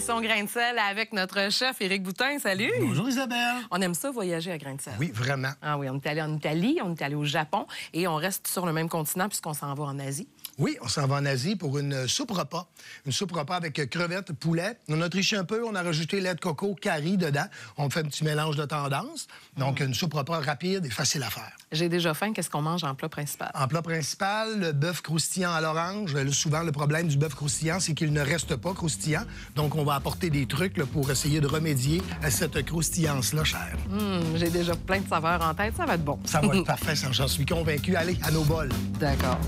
l'émission Grain de sel avec notre chef Éric Boutin. Salut! Bonjour Isabelle! On aime ça voyager à Grain de sel. Oui, vraiment. Ah oui, on est allé en Italie, on est allé au Japon et on reste sur le même continent puisqu'on s'en va en Asie. Oui, on s'en va en Asie pour une soupe repas. Une soupe repas avec crevettes, poulet. On a triché un peu, on a rajouté lait de coco, curry dedans. On fait un petit mélange de tendance. Donc, une soupe repas rapide et facile à faire. J'ai déjà faim. Qu'est-ce qu'on mange en plat principal? En plat principal, le bœuf croustillant à l'orange. Souvent, le problème du bœuf croustillant, c'est qu'il ne reste pas croustillant. Donc, on va apporter des trucs là, pour essayer de remédier à cette croustillance-là, chère. J'ai déjà plein de saveurs en tête. Ça va être bon. Ça va être parfait, j'en suis convaincu. Allez, à nos bols. D'accord.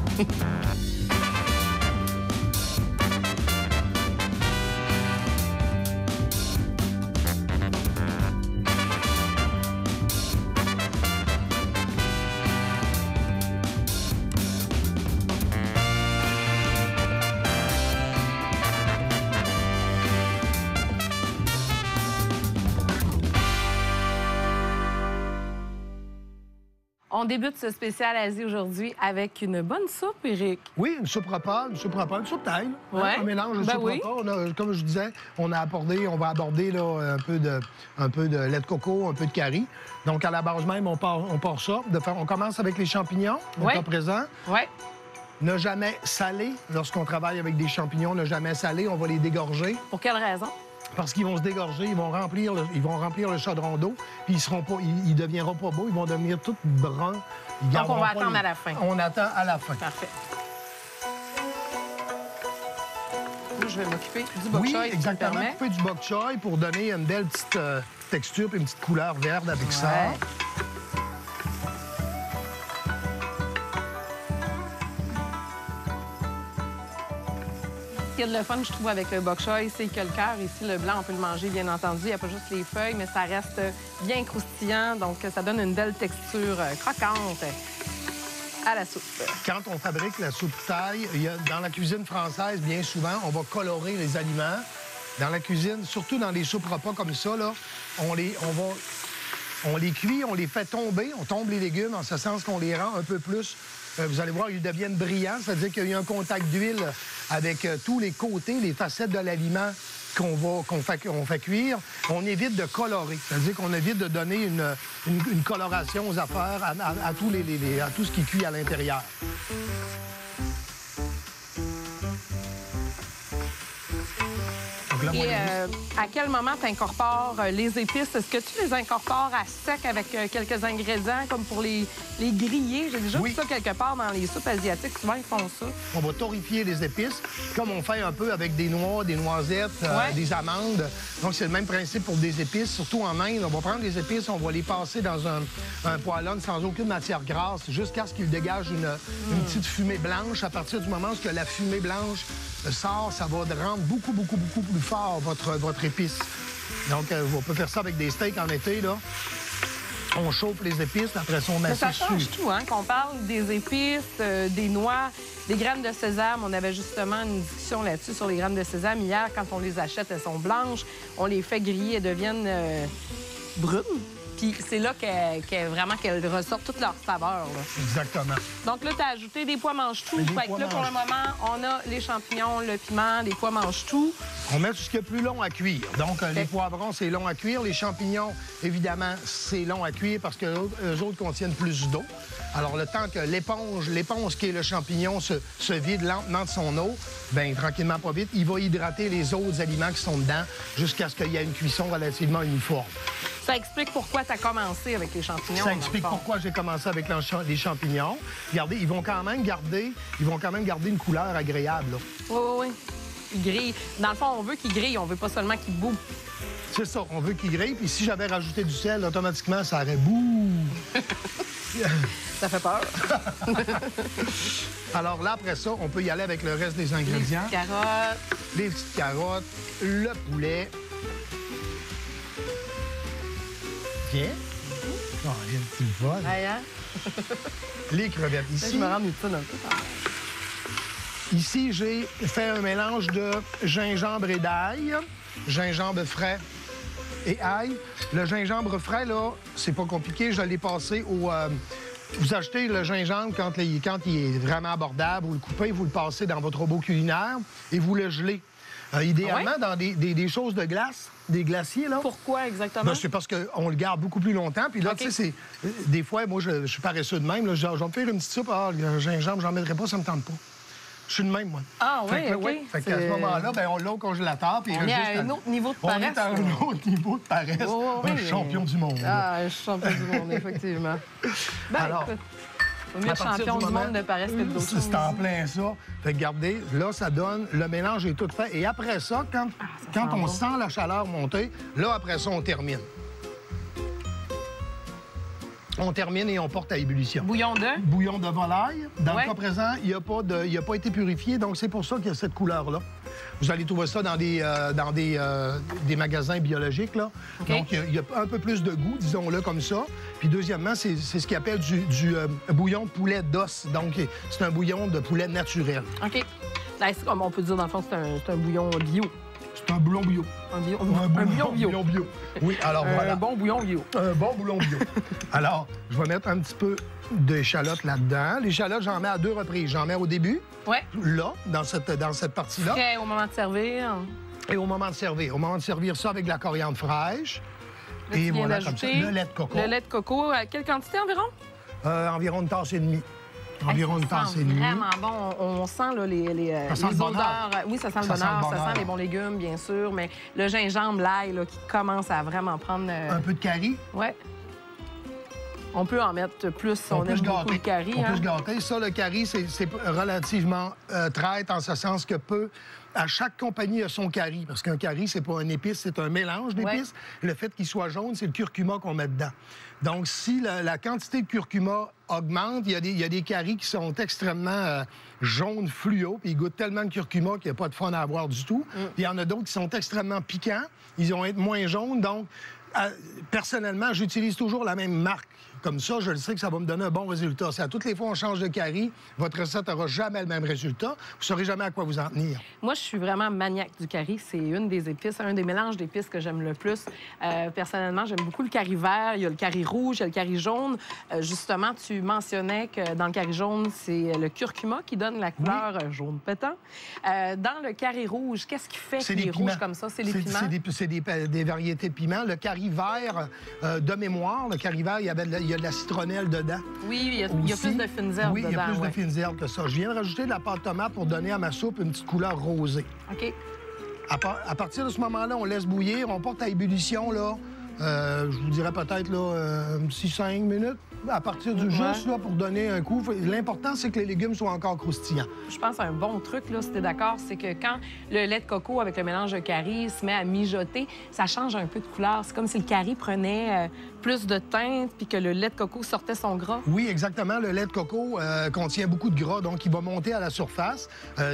On débute ce spécial Asie aujourd'hui avec une bonne soupe, Éric. Oui, une soupe repas, une soupe taille. Ouais. Un mélange de Ben soupe oui. repas. Comme je disais, on va aborder là, un peu de lait de coco, un peu de curry. Donc, à la base même, on part ça. On commence avec les champignons, le Ouais. cas présent. Oui. Ne jamais saler. Lorsqu'on travaille avec des champignons, ne jamais saler. On va les dégorger. Pour quelle raison? Parce qu'ils vont se dégorger, ils vont remplir le chaudron d'eau, puis ils deviendront pas beaux, ils vont devenir tout bruns. Donc, on va attendre à la fin. On attend à la fin. Parfait. Là, je vais m'occuper du bok choy. Oui, exactement. Couper du bok choy pour donner une belle petite texture et une petite couleur verte avec ça. Ce qu'il y a de le fun, je trouve, avec le bok choy, c'est que le cœur, ici, le blanc, on peut le manger, bien entendu. Il n'y a pas juste les feuilles, mais ça reste bien croustillant. Donc, ça donne une belle texture croquante à la soupe. Quand on fabrique la soupe thaï, dans la cuisine française, bien souvent, on va colorer les aliments. Dans la cuisine, surtout dans les soupes repas comme ça, là, on les cuit, on les fait tomber, on tombe les légumes en ce sens qu'on les rend un peu plus. Vous allez voir, ils deviennent brillants, c'est-à-dire qu'il y a un contact d'huile avec tous les côtés, les facettes de l'aliment qu'on fait cuire. On évite de colorer, c'est-à-dire qu'on évite de donner une coloration aux affaires, à tout ce qui cuit à l'intérieur. Et à quel moment tu incorpores les épices? Est-ce que tu les incorpores à sec avec quelques ingrédients, comme pour les griller? J'ai déjà vu ça quelque part dans les soupes asiatiques. Souvent, ils font ça. On va torréfier les épices, comme on fait un peu avec des noix, des noisettes, des amandes. Donc, c'est le même principe pour des épices, surtout en Inde. On va prendre les épices, on va les passer dans un poêlon sans aucune matière grasse, jusqu'à ce qu'ils dégagent une petite fumée blanche. À partir du moment où la fumée blanche sort, ça va rendre beaucoup plus fort votre épice. Donc, on peut faire ça avec des steaks en été, là. On chauffe les épices, après ça, on met ça change dessus. tout, hein? Qu'on parle des épices, des noix, des graines de sésame. On avait justement une discussion là-dessus sur les graines de sésame. Hier, quand on les achète, elles sont blanches. On les fait griller, elles deviennent brunes. Puis c'est là qu'elles ressortent toutes leurs saveurs. Là. Exactement. Donc là, tu as ajouté des pois mange-tout. Fait que là, pour le moment, on a les champignons, le piment, les pois mange-tout. On met tout ce qui est plus long à cuire. Donc, les poivrons, c'est long à cuire. Les champignons, évidemment, c'est long à cuire parce qu'eux autres contiennent plus d'eau. Alors, le temps que l'éponge qui est le champignon se vide lentement de son eau, bien, tranquillement, pas vite, il va hydrater les autres aliments qui sont dedans jusqu'à ce qu'il y ait une cuisson relativement uniforme. Ça explique pourquoi tu as commencé avec les champignons. Ça explique pourquoi j'ai commencé avec les champignons. Regardez, ils vont quand même garder une couleur agréable. Là. Oui. Ils grillent. Dans le fond, on veut qu'ils grillent, on veut pas seulement qu'ils bouent. C'est ça, on veut qu'ils grillent. Puis si j'avais rajouté du sel, automatiquement, ça aurait bouh. Ça fait peur. Alors là, après ça, on peut y aller avec le reste des ingrédients. Les petites carottes. Le poulet. Bien. Oh, il y a une petite vol. Les crevettes ici. Là, je me rends utile un peu. Ici, j'ai fait un mélange de gingembre et d'ail. Gingembre frais et ail. Le gingembre frais, là, c'est pas compliqué. Je l'ai passé au... Vous achetez le gingembre quand il est vraiment abordable. Vous le coupez, vous le passez dans votre robot culinaire et vous le gelez. Idéalement, dans des choses de glace, des glaciers, là. Pourquoi exactement? Ben, c'est parce qu'on le garde beaucoup plus longtemps. Puis là, tu sais, des fois, moi, je suis paresseux de même. Là, je vais me faire une petite soupe. Ah, le gingembre, j'en mettrai pas, ça me tente pas. Je suis de même, moi. Ah oui, OK. Fait qu'à ce moment-là, ben, on l'a au congélateur. Puis on est à un autre niveau de paresse. On est à un autre niveau de paresse. Un champion du monde. Ah, un champion du monde, effectivement. Ben, alors, écoute, au mieux champion du monde de paresse que d'autres choses. C'est en plein ça. Fait que regardez, là, ça donne... Le mélange est tout fait. Et après ça, quand on sent la chaleur monter, là, après ça, on termine. On termine et on porte à ébullition. Bouillon de? Bouillon de volaille. Dans le cas présent, il n'a pas été purifié, donc c'est pour ça qu'il y a cette couleur-là. Vous allez trouver ça dans des magasins biologiques, là. Okay. Donc, il y a un peu plus de goût, disons-le comme ça. Puis deuxièmement, c'est ce qu'ils appellent du bouillon de poulet d'os. Donc, c'est un bouillon de poulet naturel. OK. Là, comme on peut dire, dans le fond, c'est un bouillon bio. C'est un bouillon bio. Un bouillon bio. Oui, alors voilà. Un bon bouillon bio. Un bon bouillon bio. Alors, je vais mettre un petit peu d'échalote là-dedans. L'échalote, j'en mets à 2 reprises. J'en mets au début, là, dans cette partie-là. Frais au moment de servir. Et au moment de servir. Au moment de servir ça avec de la coriandre fraîche. Là, et voilà, comme ça. Le lait de coco. Le lait de coco. À quelle quantité environ? Environ une tasse et demie. Environ une tasse et demie. Vraiment bon. On sent là, les odeurs. Oui, ça sent le bonheur. Ça sent les bons légumes, bien sûr. Mais le gingembre, l'ail, là, qui commence à vraiment prendre... Un peu de curry. Oui. On peut en mettre plus. On aime beaucoup le curry. On peut se gâter. Ça, le curry, c'est relativement traite en ce sens que à chaque compagnie a son curry. Parce qu'un curry, c'est pas un épice, c'est un mélange d'épices. Ouais. Le fait qu'il soit jaune, c'est le curcuma qu'on met dedans. Donc, si la quantité de curcuma augmente, il y a des currys qui sont extrêmement jaunes fluo, puis ils goûtent tellement de curcuma qu'il n'y a pas de fun à avoir du tout. Puis il y en a d'autres qui sont extrêmement piquants. Ils vont être moins jaunes. Donc, personnellement, j'utilise toujours la même marque. Comme ça, je le sais que ça va me donner un bon résultat. Si à toutes les fois on change de curry, votre recette n'aura jamais le même résultat. Vous ne saurez jamais à quoi vous en tenir. Moi, je suis vraiment maniaque du curry. C'est une des épices, un des mélanges d'épices que j'aime le plus. Personnellement, j'aime beaucoup le curry vert. Il y a le curry rouge, il y a le curry jaune. Justement, tu mentionnais que dans le curry jaune, c'est le curcuma qui donne la couleur jaune pétant. Dans le curry rouge, qu'est-ce qui fait qu'il est rouge comme ça? C'est les piments? C'est des variétés de piments. Le curry vert, de mémoire, le curry vert, il y a de la citronnelle dedans. Oui, il y a plus de fines herbes dedans. Oui, il y a plus de fines herbes que ça. Je viens de rajouter de la pâte tomate pour donner à ma soupe une petite couleur rosée. OK. À partir de ce moment-là, on laisse bouillir. On porte à ébullition, là, je vous dirais peut-être 6-5 minutes. À partir du juste là, pour donner un coup. L'important, c'est que les légumes soient encore croustillants. Je pense un bon truc, là, si t'es d'accord, c'est que quand le lait de coco avec le mélange de curry se met à mijoter, ça change un peu de couleur. C'est comme si le curry prenait plus de teinte puis que le lait de coco sortait son gras. Oui, exactement. Le lait de coco contient beaucoup de gras, donc il va monter à la surface.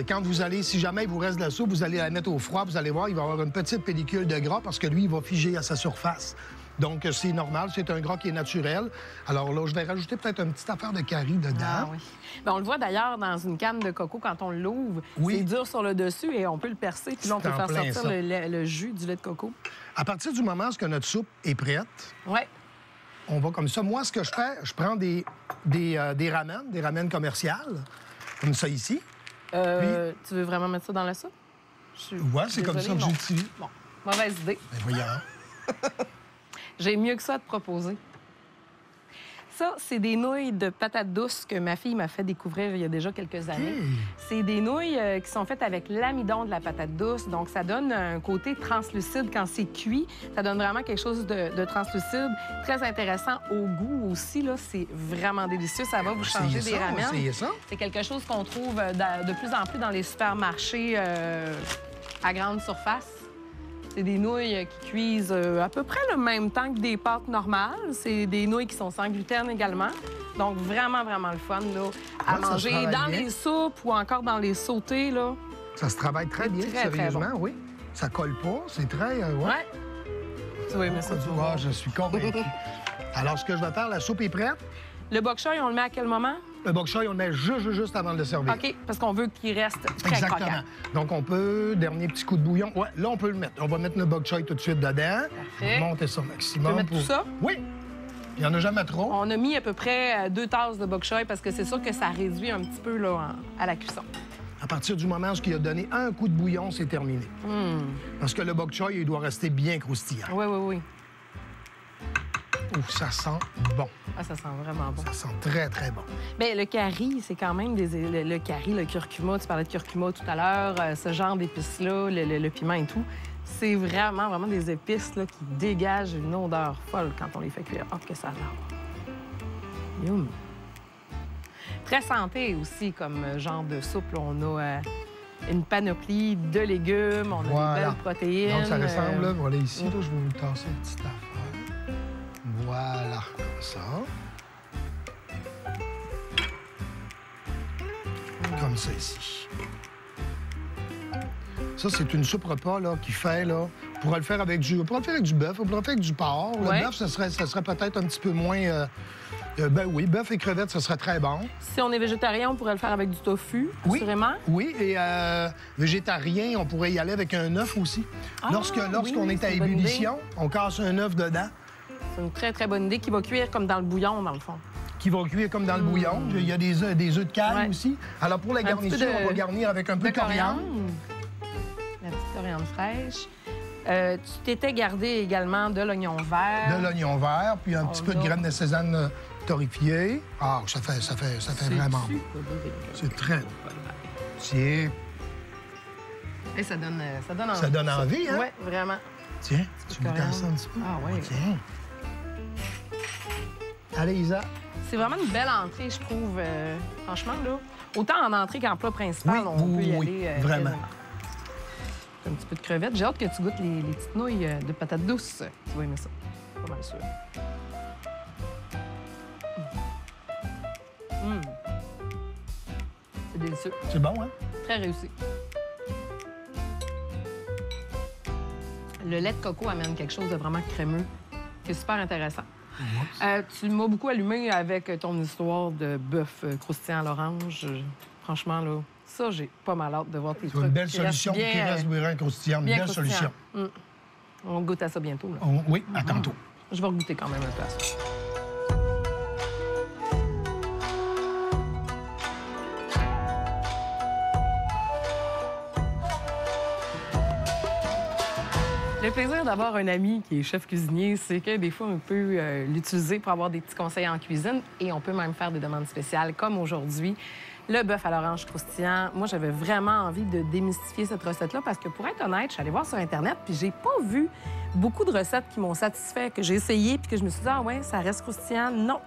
Quand vous allez, si jamais il vous reste de la soupe, vous allez la mettre au froid, vous allez voir, il va y avoir une petite pellicule de gras parce que lui, il va figer à sa surface. Donc, c'est normal, c'est un gras qui est naturel. Alors là, je vais rajouter peut-être une petite affaire de curry dedans. Ah, oui. Bien, on le voit d'ailleurs dans une canne de coco quand on l'ouvre. Oui. C'est dur sur le dessus et on peut le percer. Puis là, on peut faire sortir le jus du lait de coco. À partir du moment où notre soupe est prête, on va comme ça. Moi, ce que je fais, je prends des ramen commerciales, comme ça ici. Puis... Tu veux vraiment mettre ça dans la soupe? Oui, c'est comme ça que j'utilise. Bon, mauvaise idée. Ben voyons. J'ai mieux que ça à te proposer. Ça, c'est des nouilles de patates douces que ma fille m'a fait découvrir il y a déjà quelques années. C'est des nouilles qui sont faites avec l'amidon de la patate douce. Donc, ça donne un côté translucide quand c'est cuit. Ça donne vraiment quelque chose de translucide. Très intéressant au goût aussi. C'est vraiment délicieux. Ça va vous changer des ramen. C'est quelque chose qu'on trouve de plus en plus dans les supermarchés à grande surface. C'est des nouilles qui cuisent à peu près le même temps que des pâtes normales. C'est des nouilles qui sont sans gluten également. Donc, vraiment, vraiment le fun là, à manger dans les soupes ou encore dans les sautés. Là. Ça se travaille très bien, sérieusement, très bon. Oui. Ça colle pas, c'est très... Ouais. Tu vas aimer ça. Je suis convaincu. Alors, ce que je vais faire, la soupe est prête. Le bok choy, on le met à quel moment? Le bok choy, on le met juste avant de le servir. OK, parce qu'on veut qu'il reste très croquant. Donc, on peut, dernier petit coup de bouillon. Ouais, là, on peut le mettre. On va mettre le bok choy tout de suite dedans. Parfait. Monter ça au maximum. Tu veux mettre tout ça? Oui. Il n'y en a jamais trop. On a mis à peu près 2 tasses de bok choy parce que c'est sûr que ça réduit un petit peu là, à la cuisson. À partir du moment où il a donné un coup de bouillon, c'est terminé. Parce que le bok choy, il doit rester bien croustillant. Oui, oui, oui. Ouf, ça sent bon. Ah, ça sent vraiment bon. Ça sent très, très bon. Bien, le curry, c'est quand même le curry, le curcuma. Tu parlais de curcuma tout à l'heure. Ce genre d'épices-là, le piment et tout, c'est vraiment, vraiment des épices là, qui dégagent une odeur folle quand on les fait cuire. Oh, que ça a l'air. Yum. Très santé aussi comme genre de soupe. Là. On a une panoplie de légumes, on a des belles protéines. Donc, ça ressemble, là, voilà, ici, là, je vais vous tasser une petite affaire. Voilà, comme ça. Comme ça, ici. Ça, c'est une soupe repas, là, qui fait, là... On pourrait le faire avec du bœuf, on pourrait le faire avec du porc. Ouais. Le bœuf, ça serait peut-être un petit peu moins... ben oui, bœuf et crevettes, ça serait très bon. Si on est végétarien, on pourrait le faire avec du tofu, Oui, assurément. oui, et végétarien, on pourrait y aller avec un œuf aussi. Lorsqu'on est à ébullition, on casse un œuf dedans. C'est une très, très bonne idée qui va cuire comme dans le bouillon, dans le fond. Qui va cuire comme dans le bouillon. Il y a des œufs de canne aussi. Alors, pour la garniture, on va garnir avec un peu de coriandre. La petite coriandre fraîche. Tu t'étais gardé également de l'oignon vert. De l'oignon vert, puis un petit peu de graines de sésame torréfiées. Ah, ça fait vraiment bon. C'est très bon. Tiens. Et ça donne envie. Ça donne envie, hein? Oui, vraiment. Tiens, tu me tasses un petit peu? Ah oui. Tiens. Allez, Isa. C'est vraiment une belle entrée, je trouve. Franchement, là. Autant en entrée qu'en plat principal, on peut y aller. Vraiment. Un petit peu de crevettes. J'ai hâte que tu goûtes les petites nouilles de patates douces. Tu vas aimer ça. Pas mal sûr. C'est délicieux. C'est bon, hein? Très réussi. Le lait de coco amène quelque chose de vraiment crémeux, qui est super intéressant. Tu m'as beaucoup allumé avec ton histoire de bœuf croustillant à l'orange. Franchement, là, ça, j'ai pas mal hâte de voir tes trucs. C'est une belle solution qui reste bouillant croustillant. Une belle solution. On goûte à ça bientôt. Là. Oui, à tantôt. Je vais goûter quand même un peu à ça. Le plaisir d'avoir un ami qui est chef cuisinier, c'est que des fois, on peut l'utiliser pour avoir des petits conseils en cuisine et on peut même faire des demandes spéciales, comme aujourd'hui, le bœuf à l'orange croustillant. Moi, j'avais vraiment envie de démystifier cette recette-là parce que, pour être honnête, je suis allée voir sur Internet puis j'ai pas vu beaucoup de recettes qui m'ont satisfait, que j'ai essayé puis que je me suis dit « Ah ouais, ça reste croustillant. » Non.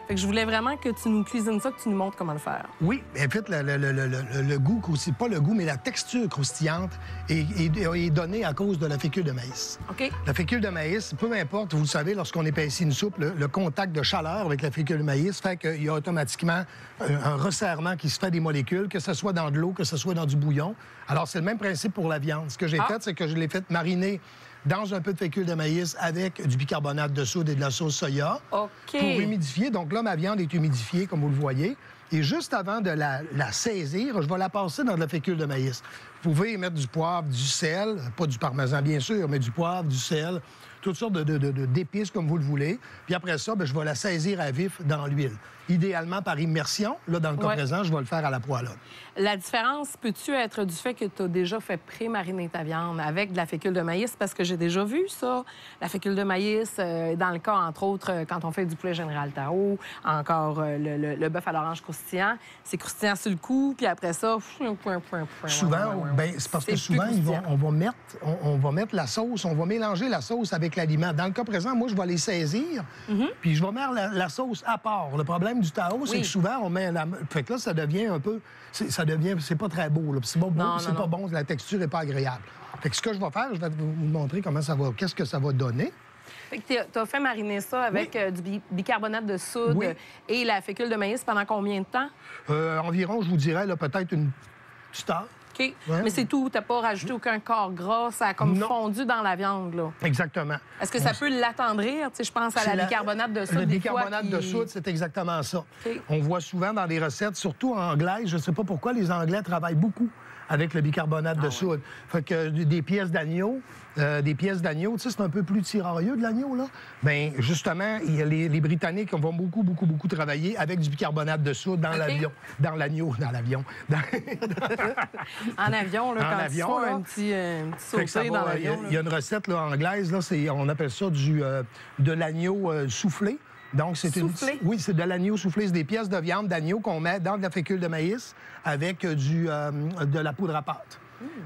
Fait que je voulais vraiment que tu nous cuisines ça, que tu nous montres comment le faire. Oui, en fait, le goût, pas le goût, mais la texture croustillante est donnée à cause de la fécule de maïs. OK. La fécule de maïs, peu importe, vous le savez, lorsqu'on épaissit une soupe, le contact de chaleur avec la fécule de maïs fait qu'il y a automatiquement un resserrement qui se fait des molécules, que ce soit dans de l'eau, que ce soit dans du bouillon. Alors, c'est le même principe pour la viande. Ce que j'ai fait, c'est que je l'ai fait mariner dans un peu de fécule de maïs avec du bicarbonate de soude et de la sauce soya pour humidifier. Donc là, ma viande est humidifiée, comme vous le voyez. Et juste avant de la saisir, je vais la passer dans de la fécule de maïs. Vous pouvez y mettre du poivre, du sel, pas du parmesan, bien sûr, mais du poivre, du sel, toutes sortes d'épices, comme vous le voulez. Puis après ça, bien, je vais la saisir à vif dans l'huile. Idéalement par immersion. Là, dans le cas présent, je vais le faire à la poêlonne. La différence peut-tu être du fait que tu as déjà fait pré-mariner ta viande avec de la fécule de maïs? Parce que j'ai déjà vu ça, la fécule de maïs, dans le cas, entre autres, quand on fait du poulet Général Tao, encore le bœuf à l'orange croustillant. C'est croustillant sur le coup, puis après ça... Souvent, bien, c'est parce que souvent, on va mettre la sauce, on va mélanger la sauce avec l'aliment. Dans le cas présent, moi, je vais les saisir, puis je vais mettre la sauce à part. Le problème du Tao, c'est que souvent, on met la... Fait que là, ça devient un peu... C'est pas très beau, là. C'est pas beau, c'est pas bon, la texture n'est pas agréable. Fait que ce que je vais faire, je vais vous montrer comment ça va... Qu'est-ce que ça va donner. Fait que tu as fait mariner ça avec du bicarbonate de soude et la fécule de maïs pendant combien de temps? Environ, je vous dirais, là, peut-être une petite heure. OK. Ouais. Mais c'est tout? Tu n'as pas rajouté aucun corps gras? Ça a comme fondu dans la viande, là? Exactement. Est-ce que ça peut l'attendrir? Tu sais, je pense à la bicarbonate de soude. Le bicarbonate de soude, c'est exactement ça. Okay. On voit souvent dans les recettes, surtout anglaises, je ne sais pas pourquoi les Anglais travaillent beaucoup avec le bicarbonate de soude. Fait que des pièces d'agneau, tu sais, c'est un peu plus tirailleux de l'agneau, là. Bien, justement, les Britanniques vont beaucoup travailler avec du bicarbonate de soude dans l'avion. Dans l'agneau, dans l'avion. En avion, là, En quand avion, tu fais là. un petit sauté dans l'avion. Il y a une recette là, anglaise, là, on appelle ça de l'agneau soufflé. Donc, Soufflé? Oui, c'est de l'agneau soufflé. C'est des pièces de viande d'agneau qu'on met dans de la fécule de maïs avec de la poudre à pâte.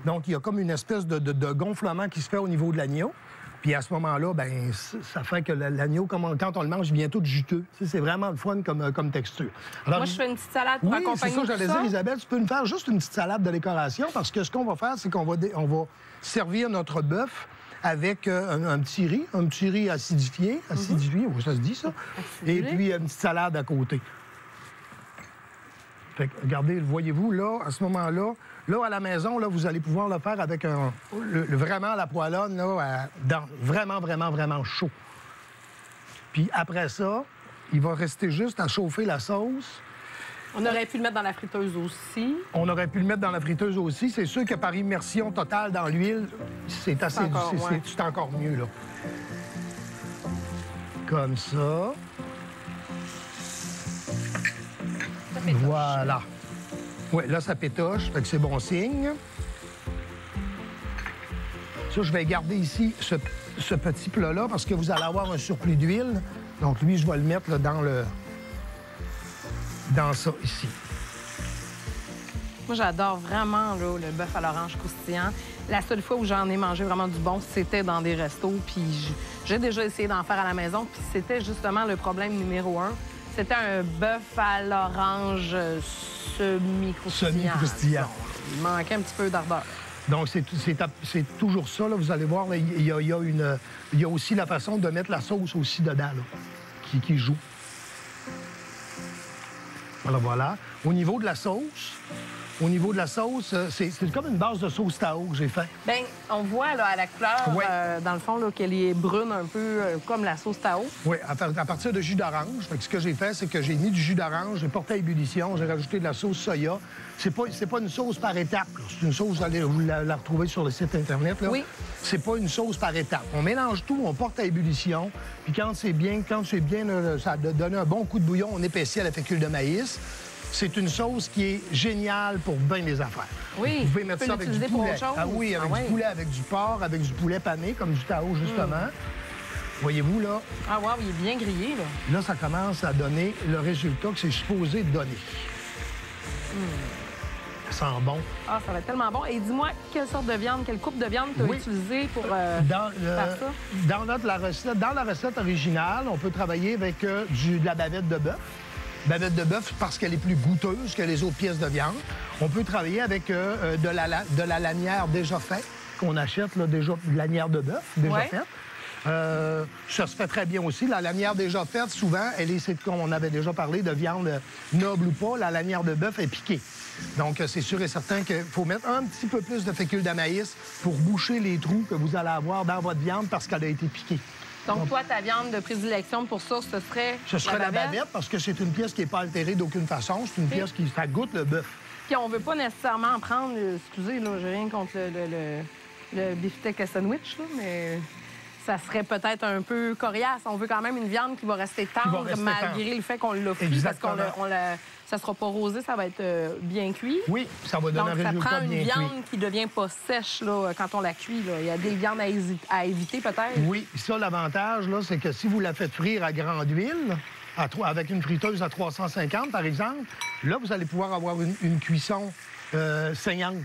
Donc, il y a comme une espèce de gonflement qui se fait au niveau de l'agneau. Puis à ce moment-là, ben ça fait que l'agneau, quand on le mange, il vient tout juteux. Tu sais, c'est vraiment le fun comme texture. Alors, moi, je fais une petite salade pour accompagner c'est ça que j'allais dire, Isabelle. Tu peux nous faire juste une petite salade de décoration parce que ce qu'on va faire, c'est qu'on va servir notre bœuf avec un petit riz acidifié, oui, ça se dit, ça. Et puis une petite salade à côté. Fait que, regardez, voyez-vous, là, à ce moment-là, là, à la maison, là, vous allez pouvoir le faire avec vraiment la poêlonne, là, vraiment chaud. Puis après ça, il va rester juste à chauffer la sauce. On aurait pu le mettre dans la friteuse aussi. On aurait pu le mettre dans la friteuse aussi. C'est sûr que par immersion totale dans l'huile, c'est encore mieux, là. Comme ça. Voilà. Oui, là, ça pétoche, fait que c'est bon signe. Ça, je vais garder ici ce petit plat-là parce que vous allez avoir un surplus d'huile. Donc, lui, je vais le mettre là, dans ça, ici. Moi, j'adore vraiment là, le bœuf à l'orange croustillant. La seule fois où j'en ai mangé vraiment du bon, c'était dans des restos. Puis j'ai déjà essayé d'en faire à la maison. Puis c'était justement le problème numéro 1. C'était un bœuf à l'orange semi-croustillant. Semi-croustillant. Il manquait un petit peu d'ardeur. Donc, c'est toujours ça. Là. Vous allez voir, il y a aussi la façon de mettre la sauce aussi dedans, là, qui joue. Alors, voilà. Au niveau de la sauce, c'est comme une base de sauce Tao que j'ai fait. Bien, on voit là, à la couleur, dans le fond, là, qu'elle est brune un peu comme la sauce Tao. Oui, à partir de jus d'orange. Ce que j'ai fait, c'est que j'ai mis du jus d'orange, j'ai porté à ébullition, j'ai rajouté de la sauce soya. C'est pas une sauce par étape. C'est une sauce, vous la retrouvez sur le site Internet. Là. Oui. C'est pas une sauce par étape. On mélange tout, on porte à ébullition. Puis quand c'est bien, ça a donné un bon coup de bouillon, on épaissit à la fécule de maïs. C'est une sauce qui est géniale pour bien les affaires. Oui, vous pouvez mettre ça avec du poulet. Ah oui, avec du poulet, avec du porc, avec du poulet pané, comme du Tao, justement. Voyez-vous, là? Ah wow, il est bien grillé, là. Là, ça commence à donner le résultat que c'est supposé donner. Ça sent bon. Ah, ça va être tellement bon. Et dis-moi, quelle sorte de viande, quelle coupe de viande tu as utilisé pour faire ça? Dans la recette originale, on peut travailler avec de la bavette de bœuf. Bavette de bœuf parce qu'elle est plus goûteuse que les autres pièces de viande. On peut travailler avec de la lanière déjà faite, qu'on achète là, déjà, de lanière de bœuf déjà faite. Ça se fait très bien aussi. La lanière déjà faite, souvent, c'est comme on avait déjà parlé, de viande noble ou pas, la lanière de bœuf est piquée. Donc, c'est sûr et certain qu'il faut mettre un petit peu plus de fécule de maïs pour boucher les trous que vous allez avoir dans votre viande parce qu'elle a été piquée. Donc, toi, ta viande de prédilection pour ça, ce serait la bavette parce que c'est une pièce qui n'est pas altérée d'aucune façon. C'est une pièce qui ça goûte le bœuf. Puis on veut pas nécessairement en prendre, excusez, là, j'ai rien contre le beefsteak à sandwich, là, mais ça serait peut-être un peu coriace. On veut quand même une viande qui va rester tendre malgré le fait qu'on l'a frit, parce qu'on ça sera pas rosé, ça va être bien cuit. Oui, ça va donner un résultat bien cuit. Donc, ça prend une viande qui devient pas sèche là, quand on la cuit. Là. Il y a des viandes à éviter, peut-être? Oui, ça, l'avantage, là, c'est que si vous la faites frire à grande huile, avec une friteuse à 350, par exemple, là, vous allez pouvoir avoir une cuisson saignante.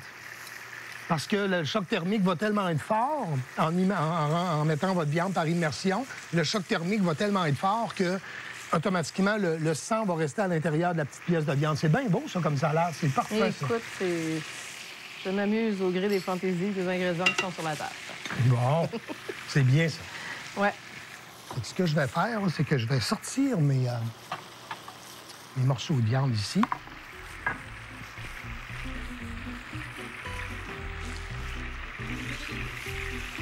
Parce que le choc thermique va tellement être fort en mettant votre viande par immersion. Le choc thermique va tellement être fort que automatiquement, le sang va rester à l'intérieur de la petite pièce de viande. C'est bien beau, ça, comme salade. C'est parfait, ça. Écoute, je m'amuse au gré des fantaisies des ingrédients qui sont sur la table. Bon, c'est bien, ça. Ouais. Ce que je vais faire, c'est que je vais sortir mes morceaux de viande ici.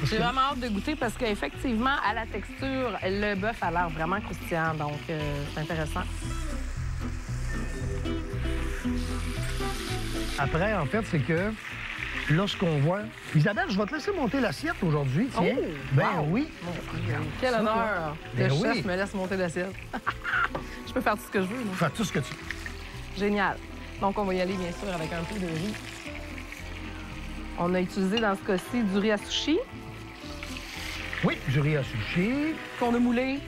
J'ai vraiment hâte de goûter parce qu'effectivement, à la texture, le bœuf a l'air vraiment croustillant. Donc, c'est intéressant. Après, en fait, c'est que Là, ce qu'on voit... Isabelle, je vais te laisser monter l'assiette aujourd'hui. Tiens. Oh, Ben wow. oui. Quel ça, honneur! Ben Le oui. chef me laisse monter l'assiette. Je peux faire tout ce que je veux. Moi. Fais tout ce que tu... Génial. Donc, on va y aller, bien sûr, avec un peu de riz. On a utilisé, dans ce cas-ci, du riz à sushi Oui, du riz à sushi. qu'on a moulé.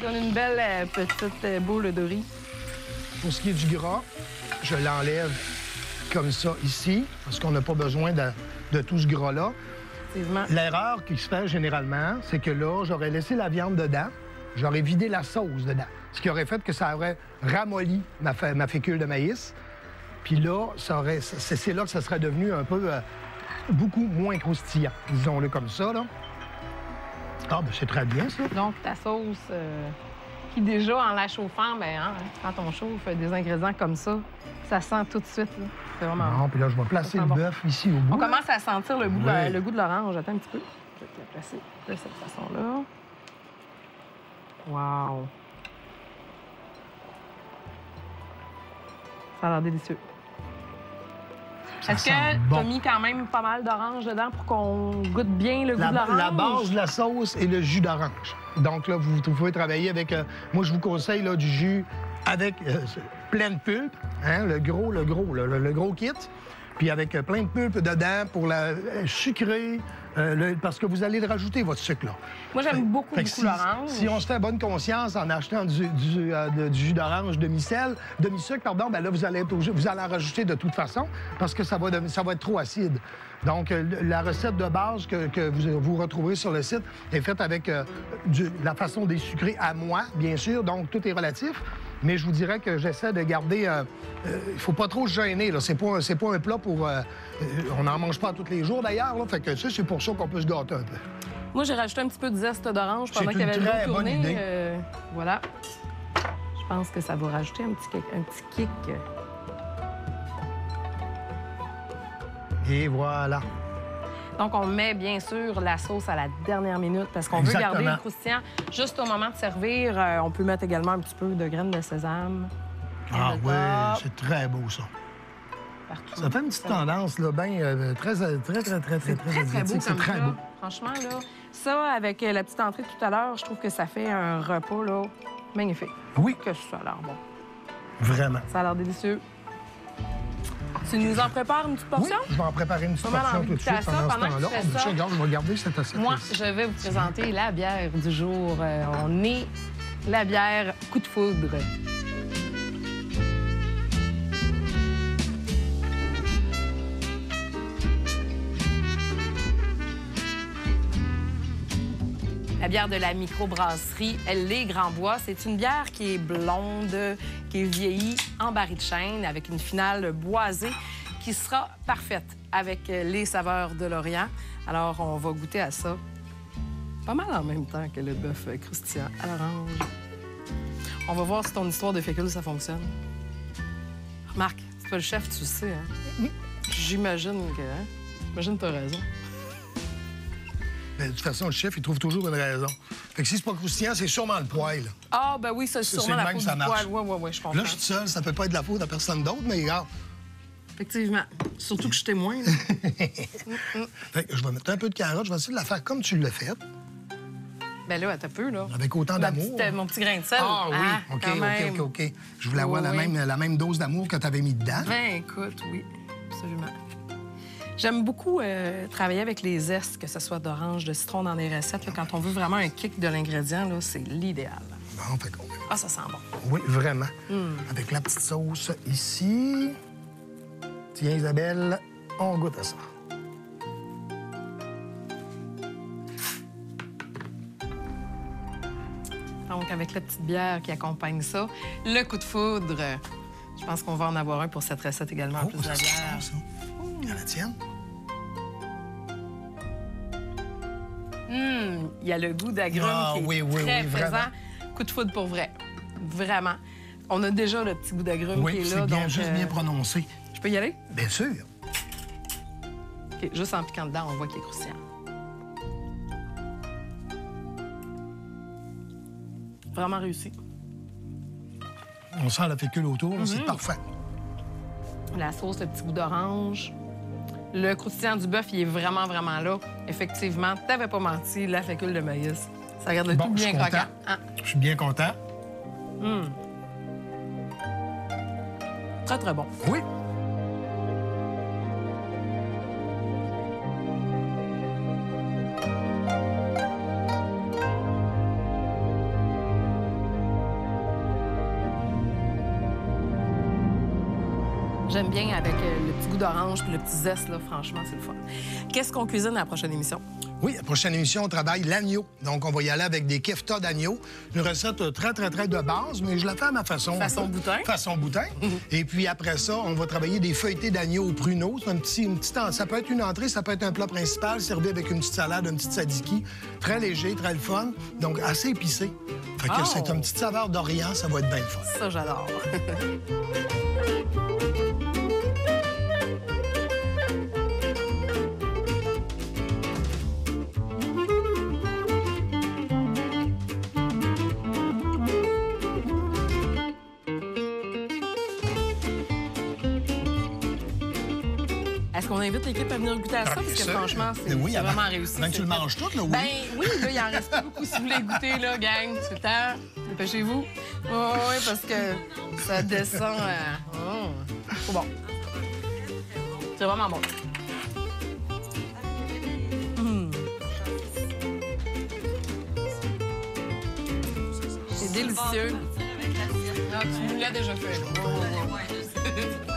Donne une belle petite boule de riz. Pour ce qui est du gras, je l'enlève comme ça ici, parce qu'on n'a pas besoin de tout ce gras-là. Effectivement. L'erreur qui se fait généralement, c'est que là, j'aurais laissé la viande dedans, j'aurais vidé la sauce dedans, ce qui aurait fait que ça aurait ramolli ma fécule de maïs. Puis là, c'est là que ça serait devenu un peu beaucoup moins croustillant, disons-le comme ça, là. Ah, ben c'est très bien, ça. Donc, ta sauce, qui déjà, en la chauffant, bien, hein, quand on chauffe des ingrédients comme ça sent tout de suite. là. C'est vraiment bon. Non, puis là, je vais placer le bon. bœuf ici au bout. On commence à sentir le goût, Oui. le goût de l'orange. Attends un petit peu. Je vais te la placer de cette façon-là. Wow! Ça a l'air délicieux. Ça Est-ce que sent tu as bon. mis quand même pas mal d'orange dedans pour qu'on goûte bien le goût de l'orange? La base de la sauce et le jus d'orange. Donc là, vous pouvez travailler avec... moi, je vous conseille là, du jus avec pleine pulpe, hein, le gros kit, puis avec plein de pulpe dedans pour la sucrer, parce que vous allez le rajouter, votre sucre, là. Moi, j'aime beaucoup l'orange. Si on se fait bonne conscience en achetant du jus d'orange demi-sucre, pardon, ben là, vous allez en rajouter de toute façon parce que ça va être trop acide. Donc, la recette de base que vous retrouverez sur le site est faite avec la façon des sucrés à moi, bien sûr, donc tout est relatif. Mais je vous dirais que j'essaie de garder... il faut pas trop se gêner, là. C'est pas un plat pour... on n'en mange pas tous les jours, d'ailleurs, là. Fait que ça, c'est pour ça qu'on peut se gâter un peu. Moi, j'ai rajouté un petit peu de zeste d'orange pendant qu'il y avait une le très dos bonne tourné. idée. Voilà. Je pense que ça va rajouter un petit kick. Et voilà. Donc, on met bien sûr la sauce à la dernière minute parce qu'on veut Exactement. garder le croustillant juste au moment de servir. On peut mettre également un petit peu de graines de sésame. Ah Le oui, top, c'est très beau, ça. partout. Ça fait une petite tendance, là, bien, très Très, très beau asiatique. C'est comme très plat. beau. Franchement, là, ça, avec la petite entrée de tout à l'heure, je trouve que ça fait un repas, là, magnifique. Oui, Que ça a l'air bon. vraiment. Ça a l'air délicieux. Tu nous en prépares une petite Oui, portion? je vais en préparer une petite Pas mal portion envie tout de de goûter à suite ça pendant ce pendant que temps-là. tu fais ça. Regarde, je vais garder cette assiette. Moi, je vais vous présenter la bière du jour. On est la bière Coup de foudre. La bière de la microbrasserie Les Grands Bois, c'est une bière qui est blonde, qui est vieillie en baril de chêne avec une finale boisée qui sera parfaite avec les saveurs de l'Orient. Alors, on va goûter à ça pas mal en même temps que le bœuf croustillant à l'orange. On va voir si ton histoire de fécule, ça fonctionne. Marc, c'est pas le chef, tu le sais, hein? J'imagine que... Hein? J'imagine que t'as raison. Mais de toute façon, le chef, il trouve toujours une raison. Fait que si c'est pas croustillant, c'est sûrement le poil. Ah, ben oui, ça, c'est Ça, sûrement c'est la le même faute que ça du marche. poil. Oui, je comprends. Là, je suis seul, ça peut pas être de la faute à personne d'autre, mais regarde. Effectivement. Surtout que je suis témoin. Là. Fait que je vais mettre un peu de carotte, je vais essayer de la faire comme tu l'as fait, Ben là, t'as peu, là. avec autant d'amour. Mon petit grain de sel. Ah oui, Hein, OK, quand même. OK. Je voulais avoir Oui. la même dose d'amour que tu avais mis dedans. Ben, écoute, oui, absolument. J'aime beaucoup travailler avec les zestes, que ce soit d'orange, de citron dans des recettes. Là, quand on veut vraiment un kick de l'ingrédient, là, c'est l'idéal. Bon, fait qu'on... Ah, ça sent bon. Oui, vraiment. Avec la petite sauce ici. Tiens, Isabelle, on goûte à ça. Donc, avec la petite bière qui accompagne ça, le coup de foudre. Je pense qu'on va en avoir un pour cette recette également, en plus de la ça, c'est bière. bon, ça. Il y en a la tienne? Il y a le goût d'agrumes Ah, qui est oui, très vraiment. présent. Coup de foudre pour vrai. Vraiment. On a déjà le petit goût d'agrumes qui Oui, est c'est là. bien, donc, juste bien prononcé. Je peux y aller? Bien sûr. OK, juste en piquant dedans, on voit qu'il est croustillant. Vraiment réussi. On sent la fécule autour, c'est parfait. La sauce, le petit goût d'orange. Le croustillant du bœuf, il est vraiment, vraiment là. Effectivement, t'avais pas menti, la fécule de maïs. Ça garde le tout bien croquant. Hein? Je suis bien content. Très, très bon. Oui. J'aime bien avec le petit goût d'orange puis le petit zeste, là. Franchement, c'est le fun. Qu'est-ce qu'on cuisine à la prochaine émission? Oui, la prochaine émission, on travaille l'agneau. Donc, on va y aller avec des keftas d'agneau. Une recette très, très, très de base, mais je la fais à ma façon. Façon boutin? Façon boutin. Et puis après ça, on va travailler des feuilletés d'agneau au pruneau. C'est ça peut être une entrée, ça peut être un plat principal, servi avec une petite salade, une petite tzatziki. Très léger, très le fun. Donc, assez épicé. Fait que c'est une petite saveur d'Orient, ça va être bien le fun. Ça, j'adore. Est-ce qu'on invite l'équipe à venir goûter à ça? Parce que franchement, c'est vraiment réussi. Tu le manges tout, là, oui? Ben oui, là, il en reste pas beaucoup si vous voulez goûter, là, gang. C'est le temps. Dépêchez-vous. Oui, parce que ça descend à... C'est bon. C'est vraiment bon. C'est délicieux. Ah, tu nous l'as déjà fait, là.